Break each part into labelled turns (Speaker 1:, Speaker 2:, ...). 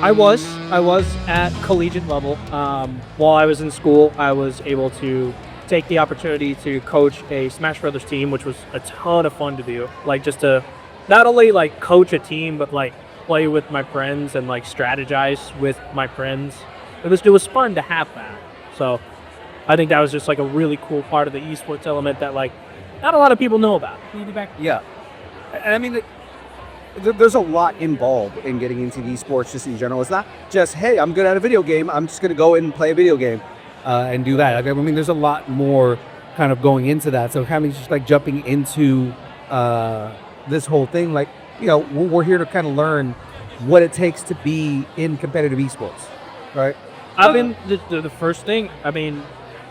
Speaker 1: I was at collegiate level. While I was in school, I was able to take the opportunity to coach a Smash Brothers team, which was a ton of fun to do. Like just to not only like coach a team, but like play with my friends and like strategize with my friends. It was fun to have that. So I think that was just like a really cool part of the esports element that like not a lot of people know about.
Speaker 2: Yeah. I mean, there's a lot involved in getting into the esports just in general. It's not just, hey, I'm good at a video game, I'm just going to go in and play a video game and do that. Like, I mean, there's a lot more kind of going into that. So kind of just like jumping into this whole thing, like, you know, we're here to kind of learn what it takes to be in competitive esports, right?
Speaker 1: I mean, the first thing, I mean,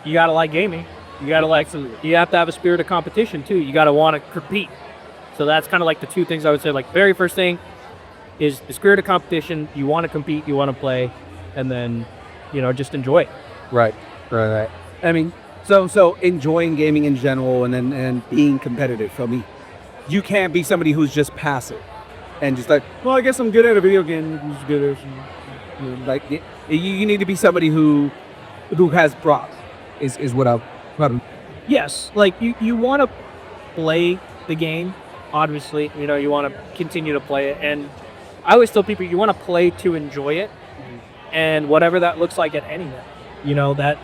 Speaker 1: you got to like gaming. You got to like, you have to have a spirit of competition too. You got to want to compete. So that's kind of like the two things I would say. Like, very first thing is the spirit of competition. You want to compete, you want to play, and then, you know, just enjoy it.
Speaker 2: Right. I mean, so enjoying gaming in general and being competitive. For me, you can't be somebody who's just passive and just like, well, I guess I'm good at a video game. Who's good at, like, you need to be somebody who has props. Is what I'm.
Speaker 1: Yes, like you want to play the game. Obviously, you know, you want to continue to play it, and I always tell people you want to play to enjoy it, and whatever that looks like at any level. You know, that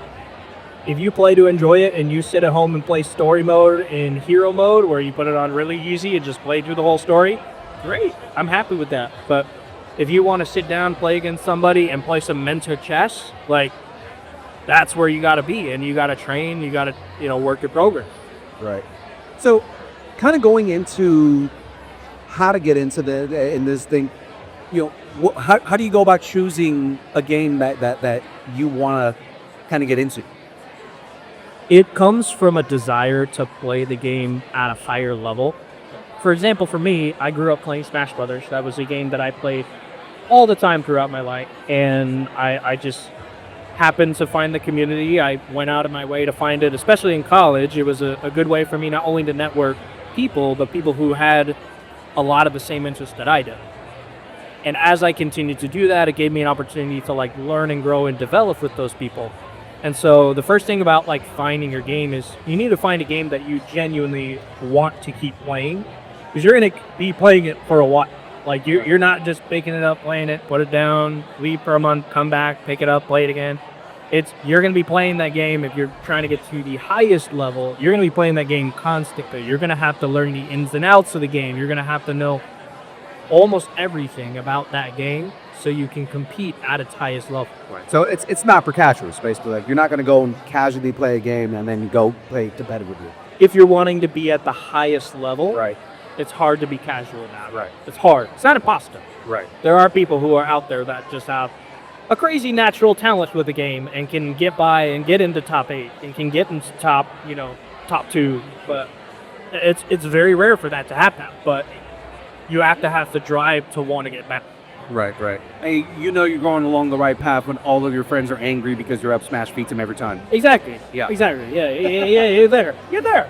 Speaker 1: if you play to enjoy it and you sit at home and play story mode in hero mode where you put it on really easy and just play through the whole story, great, I'm happy with that. But if you want to sit down, play against somebody and play some mental chess, like, that's where you got to be, and you got to train, you got to, you know, work your progress.
Speaker 2: Right. So kind of going into how to get into in this thing, you know, how do you go about choosing a game that you want to kind of get into?
Speaker 1: It comes from a desire to play the game at a higher level. For example, for me, I grew up playing Smash Brothers. That was a game that I played all the time throughout my life, and I just happened to find the community. I went out of my way to find it, especially in college. It was a good way for me not only to network people, but people who had a lot of the same interests that I did. And as I continued to do that, it gave me an opportunity to like learn and grow and develop with those people. And so the first thing about like finding your game is you need to find a game that you genuinely want to keep playing, because you're going to be playing it for a while. Like you're not just picking it up, playing it, put it down, leave for a month, come back, pick it up, play it again. You're going to be playing that game. If you're trying to get to the highest level, you're going to be playing that game constantly. You're going to have to learn the ins and outs of the game. You're going to have to know almost everything about that game so you can compete at its highest level.
Speaker 2: Right. So it's not for casuals, basically. Like, you're not going to go and casually play a game and then go play competitively.
Speaker 1: If you're wanting to be at the highest level,
Speaker 2: right,
Speaker 1: it's hard to be casual in that.
Speaker 2: Right.
Speaker 1: It's hard. It's not impossible.
Speaker 2: Right.
Speaker 1: There are people who are out there that just have a crazy natural talent with the game and can get by and get into top 8 and can get into top 2. But it's very rare for that to happen. But you have to have the drive to want to get back.
Speaker 2: Right. Hey, you know you're going along the right path when all of your friends are angry because your up smash beats them every time.
Speaker 1: Exactly.
Speaker 2: Yeah.
Speaker 1: Exactly. Yeah. You're there. You're there.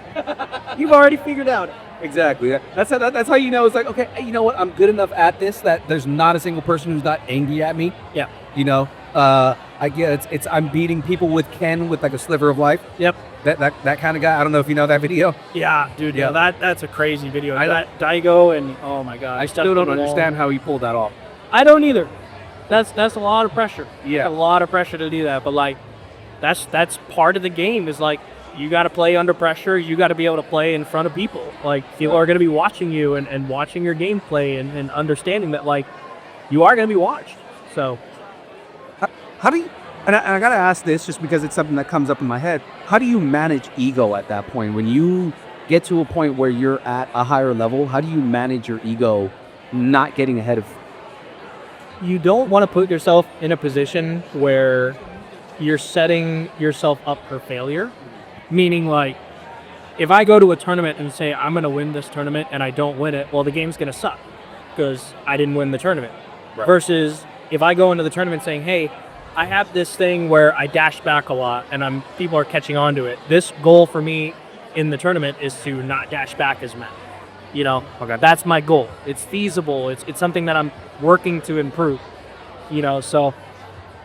Speaker 1: You've already figured out.
Speaker 2: Exactly. That's how you know it's like, okay, you know what? I'm good enough at this that there's not a single person who's not angry at me.
Speaker 1: Yeah.
Speaker 2: You know, I get it's I'm beating people with Ken with like a sliver of life.
Speaker 1: Yep.
Speaker 2: That kind of guy. I don't know if you know that video.
Speaker 1: Yeah, dude. Yeah. That's a crazy video. Daigo and oh my god.
Speaker 2: I still don't understand how he pulled that off.
Speaker 1: I don't either. That's a lot of pressure.
Speaker 2: Yeah.
Speaker 1: A lot of pressure to do that. But like, that's part of the game. Is like you got to play under pressure. You got to be able to play in front of people. Like people are going to be watching you and watching your gameplay and understanding that like you are going to be watched. So.
Speaker 2: How do you, and I got to ask this just because it's something that comes up in my head. How do you manage ego at that point? When you get to a point where you're at a higher level, how do you manage your ego not getting ahead of?
Speaker 1: You don't want to put yourself in a position where you're setting yourself up for failure. Meaning like, if I go to a tournament and say, I'm going to win this tournament and I don't win it, well, the game's going to suck because I didn't win the tournament. Right. Versus if I go into the tournament saying, hey, I have this thing where I dash back a lot and people are catching on to it. This goal for me in the tournament is to not dash back as much. You know, okay. That's my goal. It's feasible. It's something that I'm working to improve. So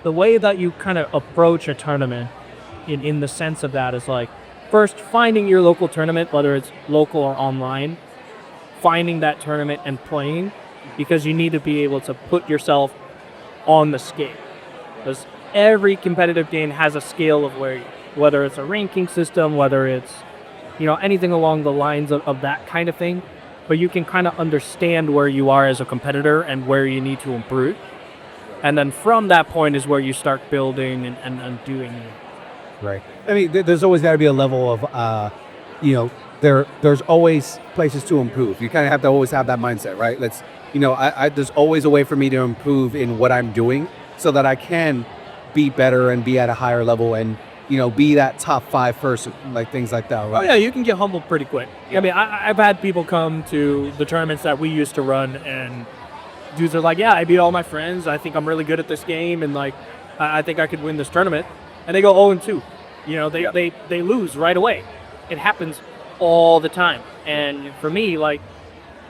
Speaker 1: the way that you kind of approach a tournament in the sense of that is like first finding your local tournament, whether it's local or online, finding that tournament and playing, because you need to be able to put yourself on the scale. Because every competitive game has a scale of whether it's a ranking system, whether it's anything along the lines of that kind of thing, but you can kind of understand where you are as a competitor and where you need to improve. And then from that point is where you start building and doing it.
Speaker 2: Right. I mean, there's always got to be a level of, there's always places to improve. You kind of have to always have that mindset, right? There's always a way for me to improve in what I'm doing so that I can be better and be at a higher level and, be that top 5 person, like things like that, right?
Speaker 1: Oh yeah, you can get humbled pretty quick. Yeah. I mean, I've had people come to the tournaments that we used to run and dudes are like, yeah, I beat all my friends. I think I'm really good at this game. And like, I think I could win this tournament. And they go 0-2. They lose right away. It happens all the time. And for me, like,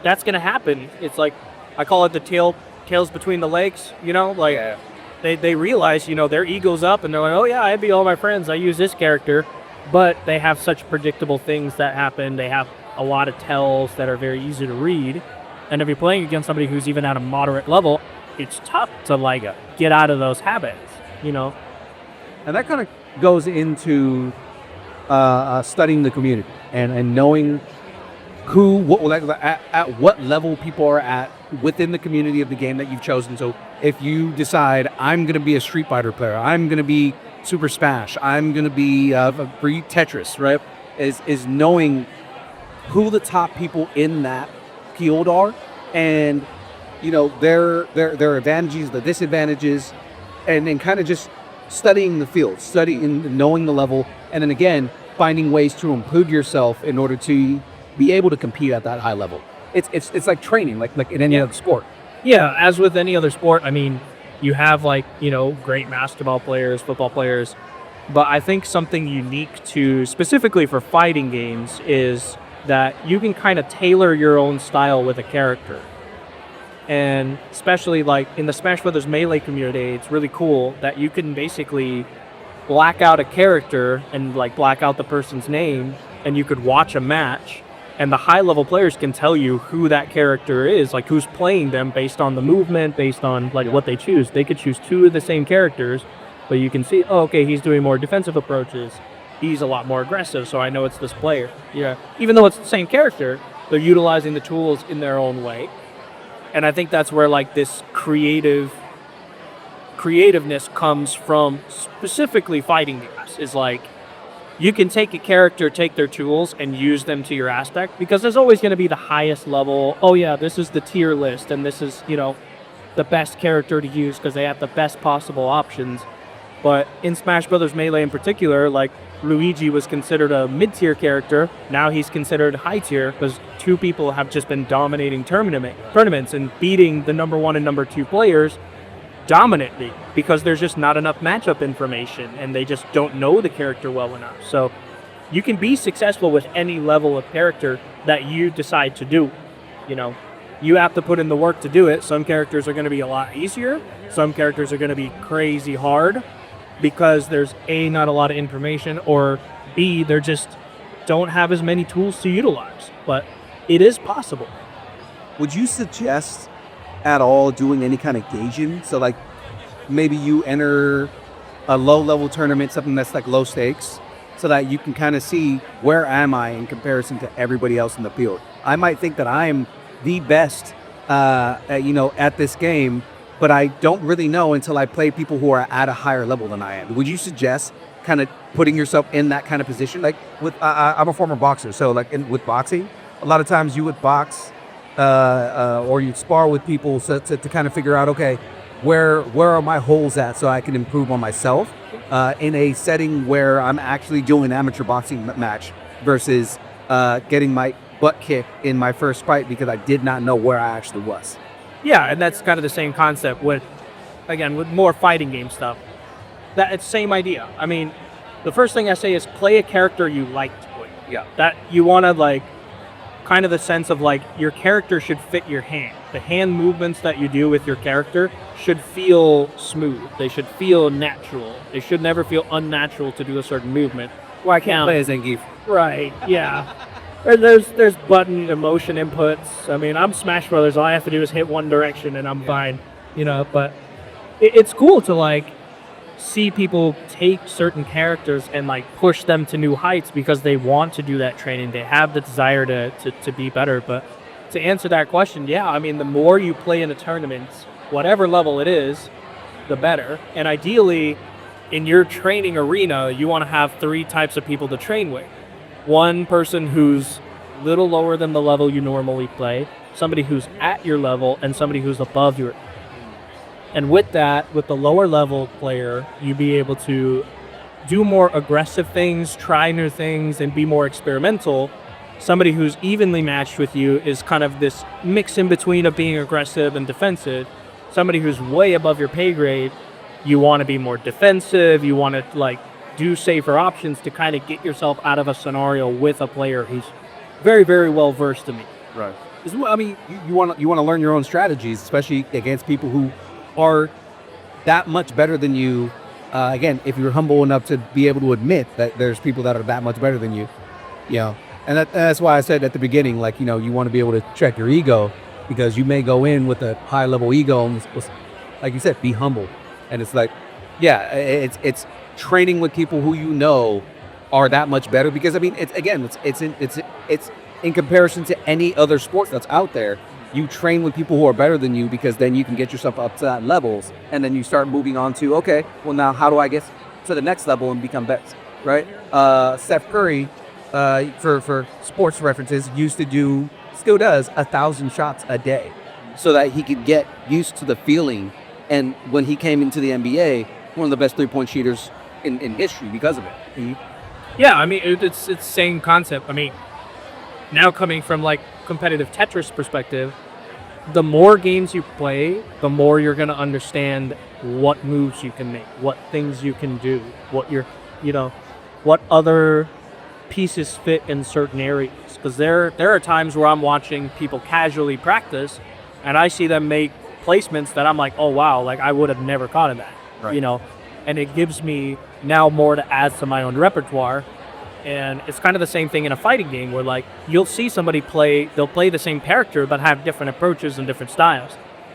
Speaker 1: that's going to happen. It's like, I call it the tails between the legs, They realize, their ego's up and they're like, oh yeah, I beat all my friends. I use this character. But they have such predictable things that happen. They have a lot of tells that are very easy to read. And if you're playing against somebody who's even at a moderate level, it's tough to get out of those habits,
Speaker 2: And that kind of goes into studying the community and knowing at what level people are at within the community of the game that you've chosen. So if you decide I'm going to be a Street Fighter player, I'm going to be Super Smash, I'm going to be for Tetris, right? Is knowing who the top people in that field are, and their advantages, the disadvantages, and then kind of just studying the field, knowing the level, and then again finding ways to improve yourself in order to be able to compete at that high level. It's like training, like in any other sport.
Speaker 1: Yeah, as with any other sport, I mean, you have great basketball players, football players, but I think something unique to specifically for fighting games is that you can kind of tailor your own style with a character. And especially like in the Smash Brothers Melee community, it's really cool that you can basically black out a character and like black out the person's name, and you could watch a match, and the high level players can tell you who that character is, like who's playing them based on the movement, based on like what they choose. They could choose 2 of the same characters, but you can see, oh, okay, he's doing more defensive approaches. He's a lot more aggressive, so I know it's this player. Yeah. Even though it's the same character, they're utilizing the tools in their own way. And I think that's where like this creativeness comes from, specifically fighting games, is like you can take a character, take their tools, and use them to your aspect, because there's always going to be the highest level. Oh yeah, this is the tier list, and this is, the best character to use because they have the best possible options. But in Smash Brothers Melee in particular, like Luigi was considered a mid-tier character. Now he's considered high tier because 2 people have just been dominating tournaments and beating the number 1 and number 2 players dominantly, because there's just not enough matchup information and they just don't know the character well enough. So you can be successful with any level of character that you decide to do. You have to put in the work to do it. Some characters are going to be a lot easier. Some characters are going to be crazy hard because there's A, not a lot of information, or B, they just don't have as many tools to utilize. But it is possible.
Speaker 2: Would you suggest at all doing any kind of gauging? So like maybe you enter a low level tournament, something that's like low stakes, so that you can kind of see where am I in comparison to everybody else in the field. I might think that I'm the best at this game, but I don't really know until I play people who are at a higher level than I am. Would you suggest kind of putting yourself in that kind of position? Like with I'm a former boxer, so like with boxing, a lot of times you would box or you'd spar with people to kind of figure out, okay, where are my holes at so I can improve on myself in a setting where I'm actually doing an amateur boxing match versus getting my butt kicked in my first fight because I did not know where I actually was.
Speaker 1: Yeah, and that's kind of the same concept with more fighting game stuff. It's the same idea. I mean, the first thing I say is play a character you like to play.
Speaker 2: Yeah.
Speaker 1: That you want to like kind of the sense of like your character should fit your hand. The hand movements that you do with your character should feel smooth. They should feel natural. They should never feel unnatural to do a certain movement.
Speaker 2: Well, I can't play as Zangief.
Speaker 1: Right, yeah. There's button and motion inputs. I mean, I'm Smash Brothers. All I have to do is hit one direction and I'm fine, you know. But it's cool to like see people take certain characters and like push them to new heights because they want to do that training. They have the desire to be better. But to answer that question, yeah, I mean, the more you play in the tournaments, whatever level it is, the better. And ideally, in your training arena, you want to have 3 types of people to train with. One person who's a little lower than the level you normally play, somebody who's at your level, and somebody who's above your. And with that, with the lower level player, you be able to do more aggressive things, try new things, and be more experimental. Somebody who's evenly matched with you is kind of this mix in between of being aggressive and defensive. Somebody who's way above your pay grade, you want to be more defensive, you want to like do safer options to kind of get yourself out of a scenario with a player who's very, very well versed in me.
Speaker 2: Right. I mean, you want to learn your own strategies, especially against people who are that much better than you. Again, if you're humble enough to be able to admit that there's people that are that much better than you, you know, and that's why I said at the beginning, like, you know, you want to be able to check your ego because you may go in with a high level ego and, like you said, be humble. And it's like, yeah, it's training with people who you know are that much better because I mean, it's in comparison to any other sport that's out there. You train with people who are better than you because then you can get yourself up to that levels, and then you start moving on to, okay, well now how do I get to the next level and become best, right? Steph Curry, for sports references, still does 1,000 shots a day so that he could get used to the feeling. And when he came into the NBA, one of the best 3-point shooters in history because of it.
Speaker 1: Mm-hmm. Yeah, I mean, it's the same concept. I mean, now coming from like competitive Tetris perspective, the more games you play, the more you're going to understand what moves you can make, what things you can do, what other pieces fit in certain areas. Because there are times where I'm watching people casually practice and I see them make placements that I'm like, oh wow, like I would have never caught of that,
Speaker 2: right.
Speaker 1: You know, and it gives me now more to add to my own repertoire. And it's kind of the same thing in a fighting game where like you'll see somebody they'll play the same character but have different approaches and different styles.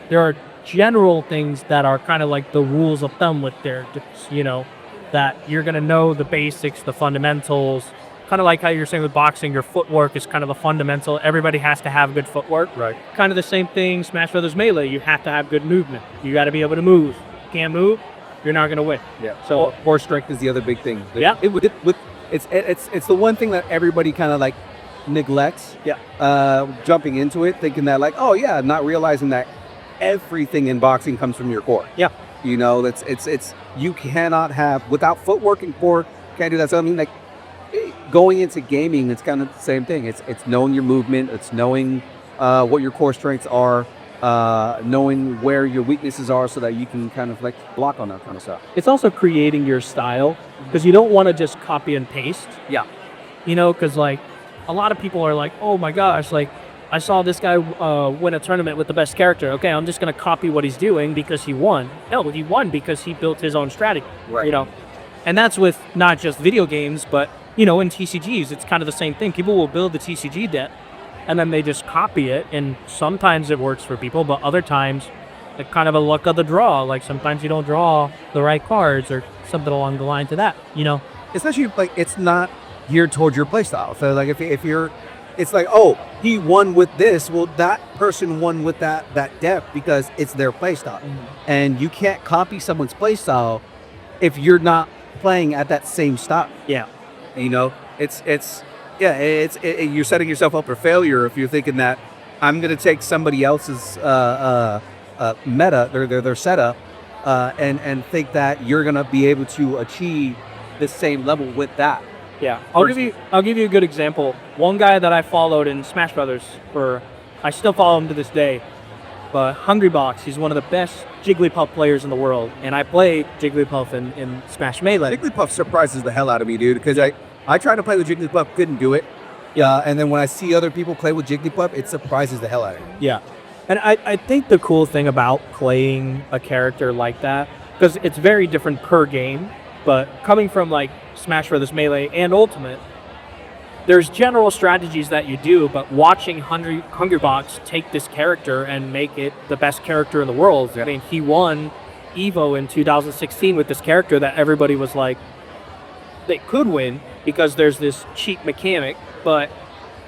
Speaker 1: There are general things that are kind of like the rules of thumb with their, you know, that you're going to know the basics, the fundamentals, kind of like how you're saying with boxing, your footwork is kind of a fundamental. Everybody has to have good footwork.
Speaker 2: Right.
Speaker 1: Kind of the same thing, Smash Brothers Melee, you have to have good movement. You got to be able to move. You can't move, you're not going to win.
Speaker 2: Yeah.
Speaker 1: So
Speaker 2: core strength is the other big thing. It's the one thing that everybody kind of like neglects.
Speaker 1: Yeah.
Speaker 2: Jumping into it, thinking that like, oh yeah, not realizing that everything in boxing comes from your core.
Speaker 1: Yeah.
Speaker 2: You know, it's you cannot have without footwork and core. Can't do that. So I mean, like going into gaming, it's kind of the same thing. It's knowing your movement. It's knowing what your core strengths are. Knowing where your weaknesses are so that you can kind of like block on that kind of stuff.
Speaker 1: It's also creating your style because you don't want to just copy and paste.
Speaker 2: Yeah.
Speaker 1: You know, because like a lot of people are like, oh my gosh, like I saw this guy win a tournament with the best character. Okay, I'm just going to copy what he's doing because he won. No, he won because he built his own strategy.
Speaker 2: Right.
Speaker 1: You know, and that's with not just video games, but, you know, in TCGs, it's kind of the same thing. People will build the TCG deck and then they just copy it. And sometimes it works for people, but other times it's kind of a luck of the draw. Like sometimes you don't draw the right cards or something along the line to that, you know?
Speaker 2: Especially like it's not geared towards your playstyle. So like if you're, it's like, oh, he won with this. Well, that person won with that depth because it's their playstyle. Mm-hmm. And you can't copy someone's playstyle if you're not playing at that same style.
Speaker 1: Yeah.
Speaker 2: You know, you're setting yourself up for failure if you're thinking that I'm going to take somebody else's meta, their setup, and think that you're going to be able to achieve the same level with that.
Speaker 1: Yeah, I'll give you a good example. One guy that I followed in Smash Brothers I still follow him to this day, but Hungrybox, he's one of the best Jigglypuff players in the world, and I play Jigglypuff in Smash Melee.
Speaker 2: Jigglypuff surprises the hell out of me, dude, because I tried to play with Jigglypuff, couldn't do it. Yeah, and then when I see other people play with Jigglypuff, it surprises the hell out of me.
Speaker 1: Yeah. And I think the cool thing about playing a character like that, because it's very different per game, but coming from like Smash Bros. Melee and Ultimate, there's general strategies that you do, but watching Hungrybox take this character and make it the best character in the world. I mean, he won Evo in 2016 with this character that everybody was like, they could win because there's this cheat mechanic, but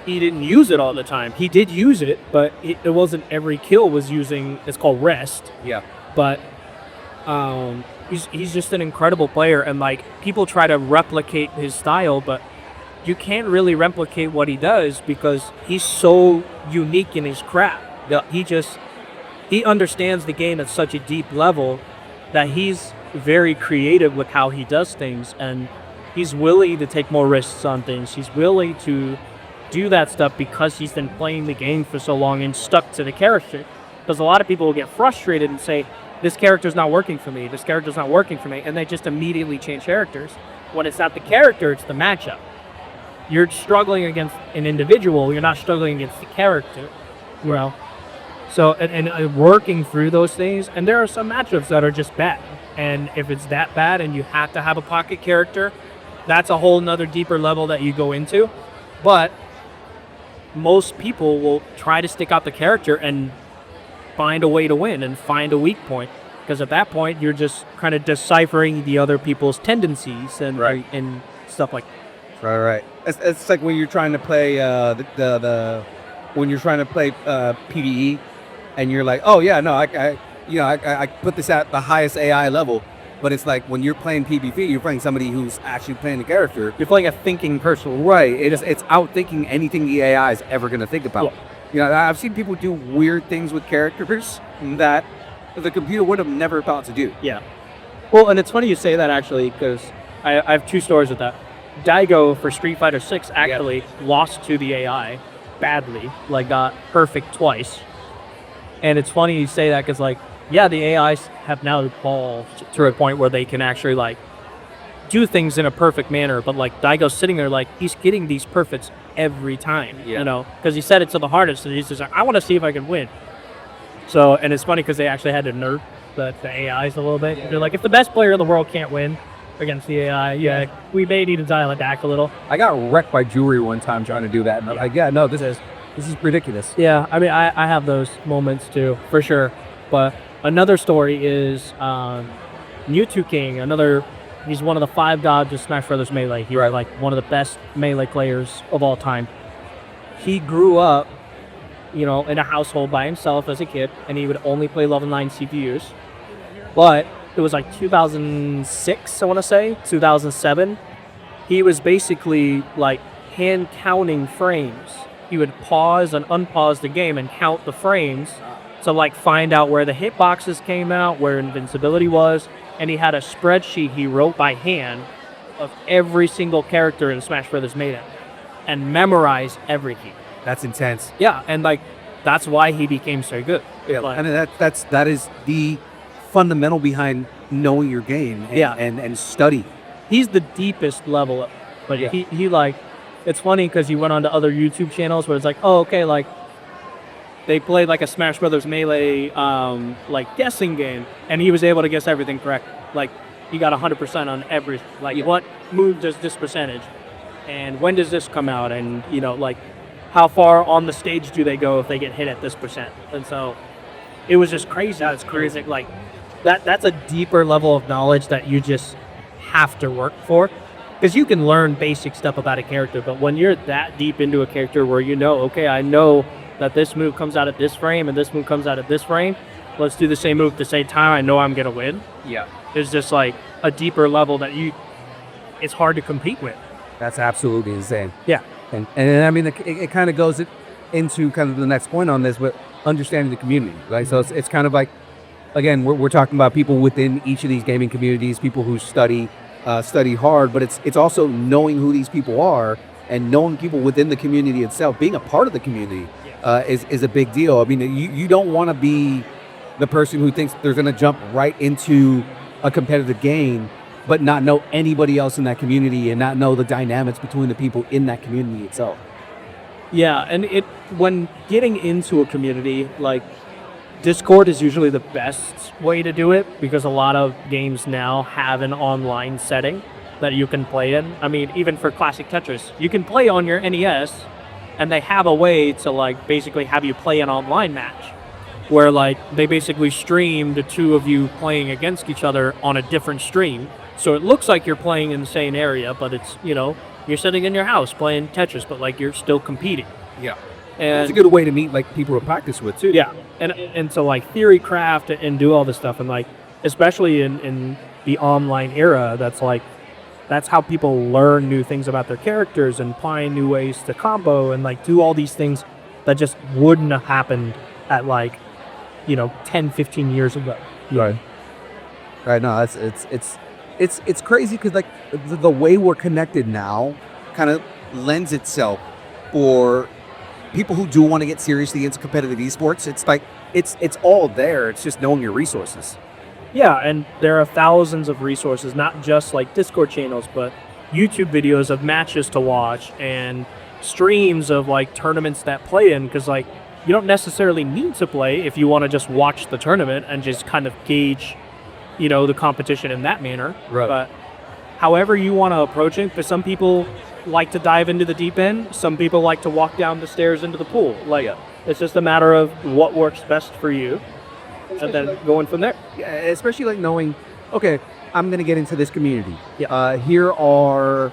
Speaker 1: he didn't use it all the time. He did use it, but it wasn't every kill was using, it's called rest.
Speaker 2: Yeah.
Speaker 1: But he's just an incredible player, and like people try to replicate his style, but you can't really replicate what he does because he's so unique in his craft.
Speaker 2: Yeah.
Speaker 1: He understands the game at such a deep level that he's very creative with how he does things, and he's willing to take more risks on things. He's willing to do that stuff because he's been playing the game for so long and stuck to the character. Because a lot of people will get frustrated and say, this character's not working for me, this character's not working for me, and they just immediately change characters. When it's not the character, it's the matchup. You're struggling against an individual, you're not struggling against the character. You know? So, and working through those things, and there are some matchups that are just bad. And if it's that bad and you have to have a pocket character, that's a whole nother deeper level that you go into. But most people will try to stick out the character and find a way to win and find a weak point. Because at that point, you're just kind of deciphering the other people's tendencies and and stuff like that.
Speaker 2: Right. It's like when you're trying to play when you're trying to play PvE, and you're like, oh yeah, no, I put this at the highest AI level, but it's like when you're playing PvP, you're playing somebody who's actually playing the character.
Speaker 1: You're playing a thinking person.
Speaker 2: Right. It's outthinking anything the AI is ever going to think about.
Speaker 1: Yeah.
Speaker 2: I've seen people do weird things with characters that the computer would have never thought to do.
Speaker 1: Yeah. Well, and it's funny you say that actually, because I have two stories with that. Daigo for Street Fighter 6 actually lost to the AI badly, like got perfect twice. And it's funny you say that because, like, yeah, the AIs have now evolved to a point where they can actually, like, do things in a perfect manner. But, like, Daigo's sitting there, like, he's getting these perfects every time, you know, because he said it to the hardest. And he's just like, I want to see if I can win. So, and it's funny because they actually had to nerf the AIs a little bit. They're like, if the best player in the world can't win against the AI, we may need to dial it back a little.
Speaker 2: I got wrecked by jewelry one time trying to do that. And I'm like, no, this is ridiculous.
Speaker 1: Yeah, I mean, I have those moments too, for sure. But another story is Mewtwo King. He's one of the 5 gods of Smash Bros. Melee. He's like one of the best Melee players of all time. He grew up, in a household by himself as a kid, and he would only play level 9 CPUs. But it was like 2006, I want to say, 2007. He was basically like hand counting frames. He would pause and unpause the game and count the frames to like find out where the hitboxes came out, where invincibility was, and he had a spreadsheet he wrote by hand of every single character in Smash Bros. Melee and memorized everything.
Speaker 2: That's intense.
Speaker 1: Yeah, and like that's why he became so good.
Speaker 2: Yeah, and that is the fundamental behind knowing your game and study.
Speaker 1: He's the deepest level, but he like, it's funny because he went on to other YouTube channels where it's like, oh, okay, like they played like a Smash Brothers Melee like guessing game, and he was able to guess everything correct. Like he got 100% on every, like what move does this percentage, and when does this come out, and like how far on the stage do they go if they get hit at this percent. And so it was just crazy. That's crazy. Like that's a deeper level of knowledge that you just have to work for. Because you can learn basic stuff about a character, but when you're that deep into a character where okay, I know that this move comes out at this frame and this move comes out at this frame, let's do the same move at the same time, I know I'm going to win.
Speaker 2: Yeah.
Speaker 1: It's just like a deeper level that it's hard to compete with.
Speaker 2: That's absolutely insane.
Speaker 1: Yeah.
Speaker 2: And I mean, it kind of goes into kind of the next point on this, with understanding the community, right? So it's kind of like, again, we're talking about people within each of these gaming communities, people who study hard, but it's also knowing who these people are and knowing people within the community itself. Being a part of the community is a big deal. I mean, you don't want to be the person who thinks they're going to jump right into a competitive game but not know anybody else in that community and not know the dynamics between the people in that community itself.
Speaker 1: Yeah, and when getting into a community, like Discord is usually the best way to do it because a lot of games now have an online setting that you can play in. I mean, even for classic Tetris, you can play on your NES and they have a way to like basically have you play an online match where like they basically stream the two of you playing against each other on a different stream. So it looks like you're playing in the same area, but it's, you're sitting in your house playing Tetris, but like you're still competing.
Speaker 2: Yeah.
Speaker 1: And
Speaker 2: It's a good way to meet like people to practice with too.
Speaker 1: yeah, and so like theory craft and do all this stuff, and like especially in the online era, that's how people learn new things about their characters and find new ways to combo and like do all these things that just wouldn't have happened at like 10, 15 years ago.
Speaker 2: Right. Right. No, it's crazy because like the way we're connected now kind of lends itself for people who do want to get seriously into competitive esports. It's like it's all there. It's just knowing your resources.
Speaker 1: Yeah, and there are thousands of resources, not just like Discord channels, but YouTube videos of matches to watch and streams of like tournaments that play in, because like you don't necessarily need to play if you want to just watch the tournament and just kind of gauge, the competition in that manner.
Speaker 2: Right.
Speaker 1: But however you want to approach it, for some people like to dive into the deep end, some people like to walk down the stairs into the pool. Like it's just a matter of what works best for you. And then going from there.
Speaker 2: Yeah, especially like knowing, okay, I'm gonna get into this community.
Speaker 1: Yeah.
Speaker 2: Here are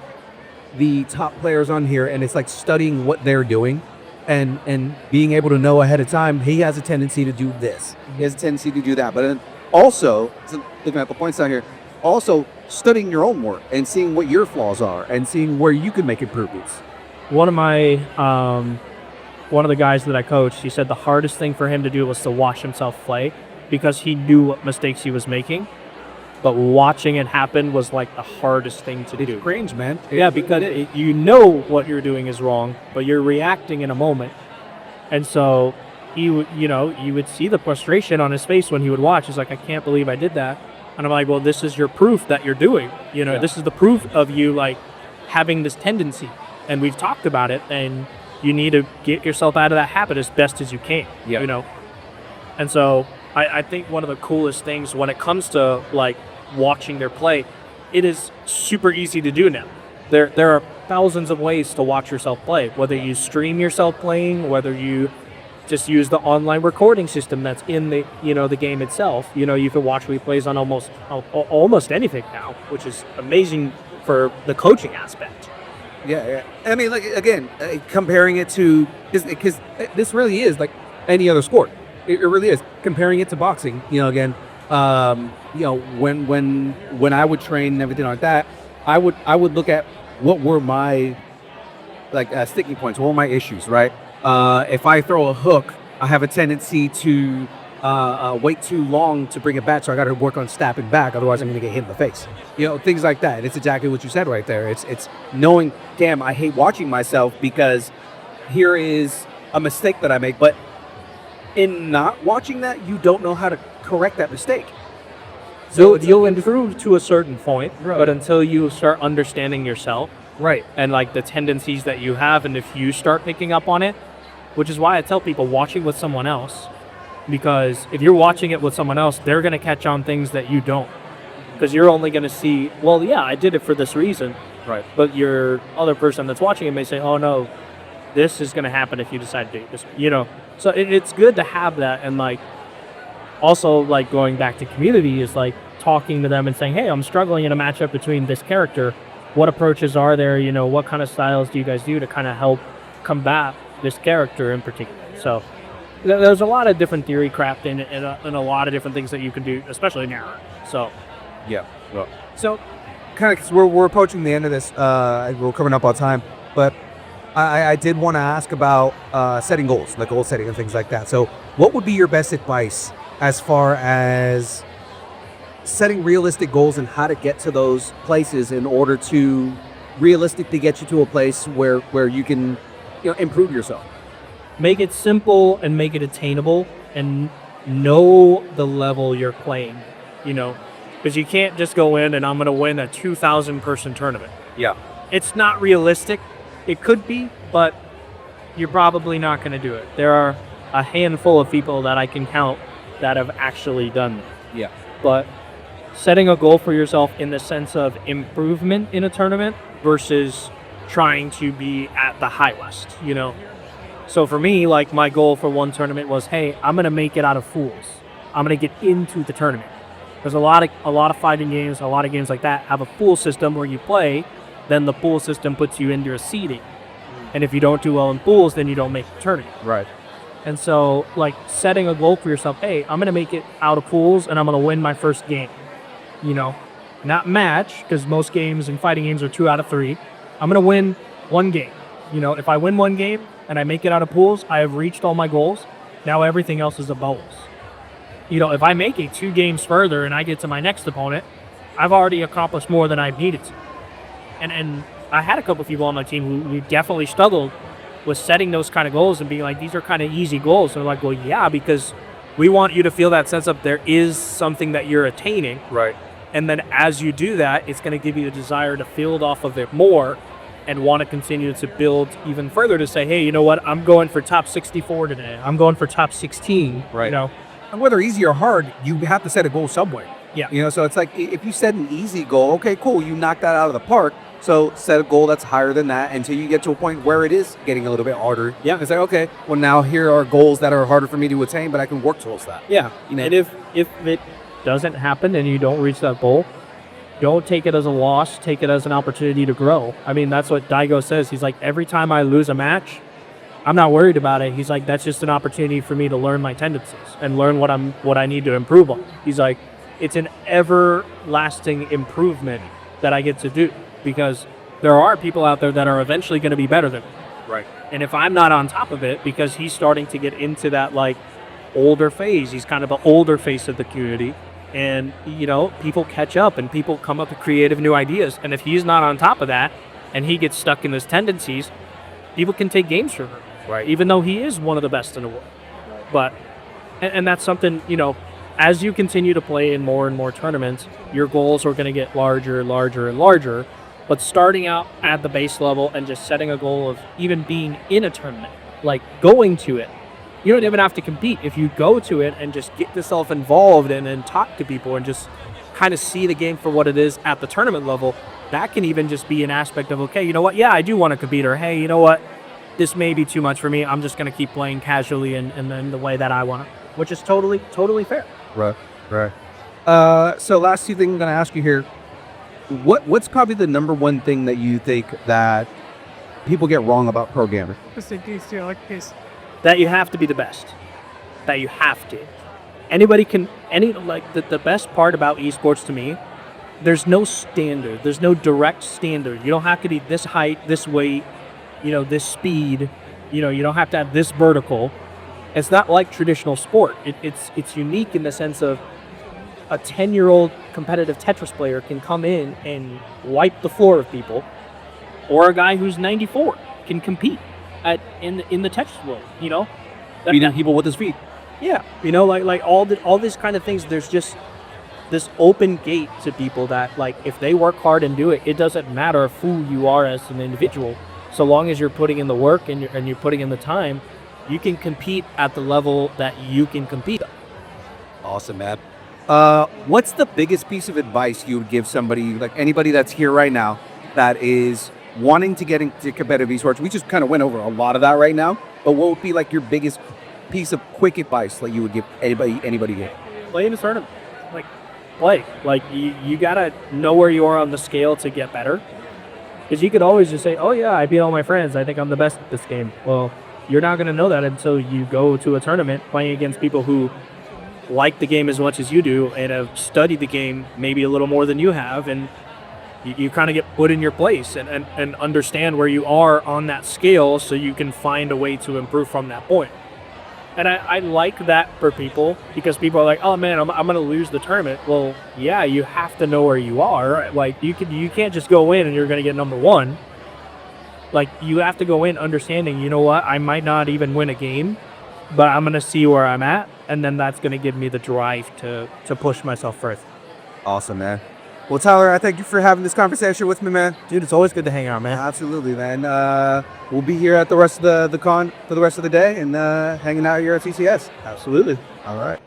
Speaker 2: the top players on here, and it's like studying what they're doing, and being able to know ahead of time. He has a tendency to do this. He has a tendency to do that. But then also, so looking at the points down here, also studying your own work and seeing what your flaws are and seeing where you can make improvements.
Speaker 1: One of the guys that I coached, he said the hardest thing for him to do was to watch himself play because he knew what mistakes he was making. But watching it happen was like the hardest thing to do.
Speaker 2: Cringe, man.
Speaker 1: Yeah, because you know what you're doing is wrong, but you're reacting in a moment. And so you would see the frustration on his face when he would watch. He's like, I can't believe I did that. And I'm like, well, this is your proof that you're doing. This is the proof of you like having this tendency. And we've talked about it, and you need to get yourself out of that habit as best as you can.
Speaker 2: Yeah.
Speaker 1: And so I think one of the coolest things when it comes to like watching their play, it is super easy to do now. There are thousands of ways to watch yourself play, whether you stream yourself playing, whether you just use the online recording system that's in the the game itself. You can watch replays on almost anything now, which is amazing for the coaching aspect.
Speaker 2: Yeah. I mean, like again, comparing it to because this really is like any other sport. It really is. Comparing it to boxing, again, when I would train and everything like that, I would look at what were my sticking points, what were my issues, right? If I throw a hook, I have a tendency to wait too long to bring it back, so I got to work on snapping back. Otherwise, I'm going to get hit in the face. Things like that. It's exactly what you said right there. It's knowing, damn, I hate watching myself because here is a mistake that I make, but in not watching that, you don't know how to correct that mistake.
Speaker 1: So you'll improve to a certain point, right, but until you start understanding yourself,
Speaker 2: right,
Speaker 1: and like the tendencies that you have, and if you start picking up on it, which is why I tell people watching with someone else, because if you're watching it with someone else, they're going to catch on things that you don't, because you're only going to see, well, yeah, I did it for this reason,
Speaker 2: right,
Speaker 1: but your other person that's watching it may say, oh no, this is going to happen if you decide to do this, So it's good to have that, and like also like going back to community is like talking to them and saying, hey, I'm struggling in a matchup between this character. What approaches are there? What kind of styles do you guys do to kind of help combat this character in particular? So there's a lot of different theory crafting and a lot of different things that you can do, especially now. So
Speaker 2: yeah. Well, so kind of we're approaching the end of this. We're coming up on time, but I did want to ask about setting goals, like goal setting and things like that. So what would be your best advice as far as setting realistic goals and how to get to those places in order to realistically get you to a place where you can improve yourself?
Speaker 1: Make it simple and make it attainable, and know the level you're playing, because you can't just go in and I'm going to win a 2,000 person tournament.
Speaker 2: Yeah.
Speaker 1: It's not realistic. It could be, but you're probably not going to do it. There are a handful of people that I can count that have actually done that.
Speaker 2: Yeah.
Speaker 1: But setting a goal for yourself in the sense of improvement in a tournament versus trying to be at the high west, you know? So for me, like my goal for one tournament was, hey, I'm going to make it out of fools. I'm going to get into the tournament. There's a lot of fighting games, a lot of games like that have a pool system where you play, then the pool system puts you into a seeding. And if you don't do well in pools, then you don't make the tournament.
Speaker 2: Right.
Speaker 1: And so, like, setting a goal for yourself, hey, I'm going to make it out of pools and I'm going to win my first game. You know, not match, because most games and fighting games are 2 out of 3. I'm going to win one game. You know, if I win one game and I make it out of pools, I have reached all my goals. Now everything else is a bonus. You know, if I make it 2 games further and I get to my next opponent, I've already accomplished more than I needed to. And I had a couple of people on my team who definitely struggled with setting those kind of goals and being like, theyese are kind of easy goals. And they're like, well, yeah, because we want you to feel that sense of there is something that you're attaining.
Speaker 2: Right.
Speaker 1: And then as you do that, it's going to give you the desire to build off of it more and want to continue to build even further to say, hey, you know what? I'm going for top 64 today. I'm going for top 16.
Speaker 2: Right.
Speaker 1: You know?
Speaker 2: And whether easy or hard, you have to set a goal somewhere.
Speaker 1: Yeah.
Speaker 2: You know, so it's like if you set an easy goal, okay, cool, you knock that out of the park. So set a goal that's higher than that until you get to a point where it is getting a little bit harder.
Speaker 1: Yeah.
Speaker 2: It's like, okay, well now here are goals that are harder for me to attain, but I can work towards that.
Speaker 1: Yeah.
Speaker 2: You know?
Speaker 1: And if it doesn't happen and you don't reach that goal, don't take it as a loss. Take it as an opportunity to grow. I mean, that's what Daigo says. He's like, every time I lose a match, I'm not worried about it. He's like, that's just an opportunity for me to learn my tendencies and learn what I need to improve on. He's like, it's an everlasting improvement that I get to do because there are people out there that are eventually going to be better than me.
Speaker 2: Right.
Speaker 1: And if I'm not on top of it, because he's starting to get into that like older phase, he's kind of an older face of the community. And, you know, people catch up and people come up with creative new ideas. And if he's not on top of that and he gets stuck in his tendencies, people can take games from him.
Speaker 2: Right.
Speaker 1: Even though he is one of the best in the world. But, and that's something, you know, as you continue to play in more and more tournaments, your goals are going to get larger, larger, and larger. But starting out at the base level and just setting a goal of even being in a tournament, like going to it, you don't even have to compete. If you go to it and just get yourself involved and talk to people and just kind of see the game for what it is at the tournament level, that can even just be an aspect of, okay, you know what? Yeah, I do want to compete. Or, hey, you know what? This may be too much for me. I'm just going to keep playing casually and in the way that I want to, which is totally fair.
Speaker 2: Right. So last 2 things I'm going to ask you here. What's probably the number one thing that you think that people get wrong about pro gaming?
Speaker 1: That you have to be the best. That you have to. Anybody can, the best part about esports to me, there's no standard. There's no direct standard. You don't have to be this height, this weight, you know, this speed. You know, you don't have to have this vertical. It's not like traditional sport. It's unique in the sense of a 10-year-old competitive Tetris player can come in and wipe the floor of people, or a guy who's 94 can compete in the Tetris world. You know,
Speaker 2: Beating people with his feet.
Speaker 1: Yeah, you know, like all these kind of things. There's just this open gate to people that, like, if they work hard and do it, it doesn't matter who you are as an individual. So long as you're putting in the work and you're putting in the time, you can compete at the level that you can compete at.
Speaker 2: Awesome, man. What's the biggest piece of advice you would give somebody, like anybody that's here right now, that is wanting to get into competitive esports? We just kind of went over a lot of that right now, but what would be like your biggest piece of quick advice that you would give anybody here?
Speaker 1: Play in a tournament. Like, play. Like, you gotta know where you are on the scale to get better. Because you could always just say, oh yeah, I beat all my friends. I think I'm the best at this game. Well, you're not going to know that until you go to a tournament playing against people who like the game as much as you do and have studied the game maybe a little more than you have. And you kind of get put in your place and understand where you are on that scale so you can find a way to improve from that point. And I like that for people, because people are like, oh man, I'm going to lose the tournament. Well, yeah, you have to know where you are. Like, you can't just go in and you're going to get number one. Like, you have to go in understanding, you know what, I might not even win a game, but I'm going to see where I'm at, and then that's going to give me the drive to push myself further.
Speaker 2: Awesome, man. Well, Tyler, I thank you for having this conversation with me, man.
Speaker 1: Dude, it's always good to hang out, man.
Speaker 2: Absolutely, man. We'll be here at the rest of the con for the rest of the day and hanging out here at CCS.
Speaker 1: Absolutely.
Speaker 2: All right.